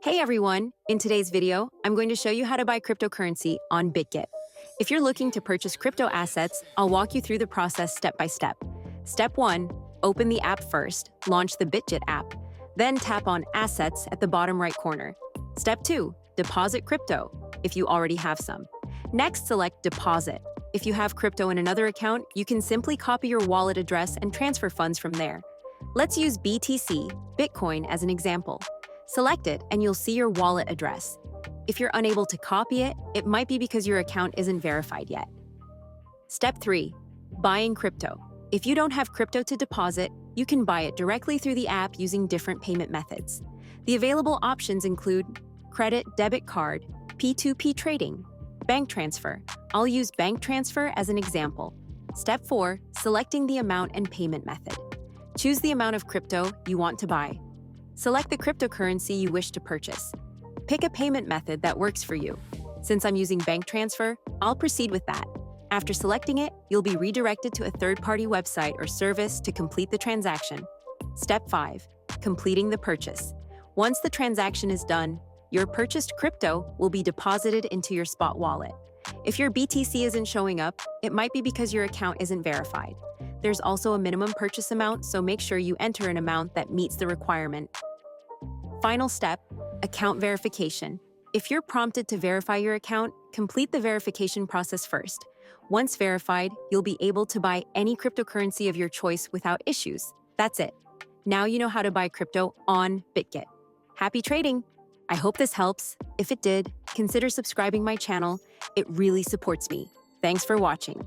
Hey everyone! In today's video, I'm going to show you how to buy cryptocurrency on Bitget. If you're looking to purchase crypto assets, I'll walk you through the process step by step. Step 1. Open the app first, launch the Bitget app, then tap on Assets at the bottom right corner. Step 2. Deposit crypto, if you already have some. Next, select Deposit. If you have crypto in another account, you can simply copy your wallet address and transfer funds from there. Let's use BTC, Bitcoin, as an example. Select it and you'll see your wallet address. If you're unable to copy it, it might be because your account isn't verified yet. Step 3. Buying crypto. If you don't have crypto to deposit, you can buy it directly through the app using different payment methods. The available options include credit, debit card, P2P trading, bank transfer. I'll use bank transfer as an example. Step 4. Selecting the amount and payment method. Choose the amount of crypto you want to buy. Select the cryptocurrency you wish to purchase. Pick a payment method that works for you. Since I'm using bank transfer, I'll proceed with that. After selecting it, you'll be redirected to a third-party website or service to complete the transaction. Step 5. Completing the purchase. Once the transaction is done, your purchased crypto will be deposited into your spot wallet. If your BTC isn't showing up, it might be because your account isn't verified. There's also a minimum purchase amount, so make sure you enter an amount that meets the requirement. Final step, account verification. If you're prompted to verify your account, complete the verification process first. Once verified, you'll be able to buy any cryptocurrency of your choice without issues. That's it. Now you know how to buy crypto on Bitget. Happy trading! I hope this helps. If it did, consider subscribing my channel. It really supports me. Thanks for watching.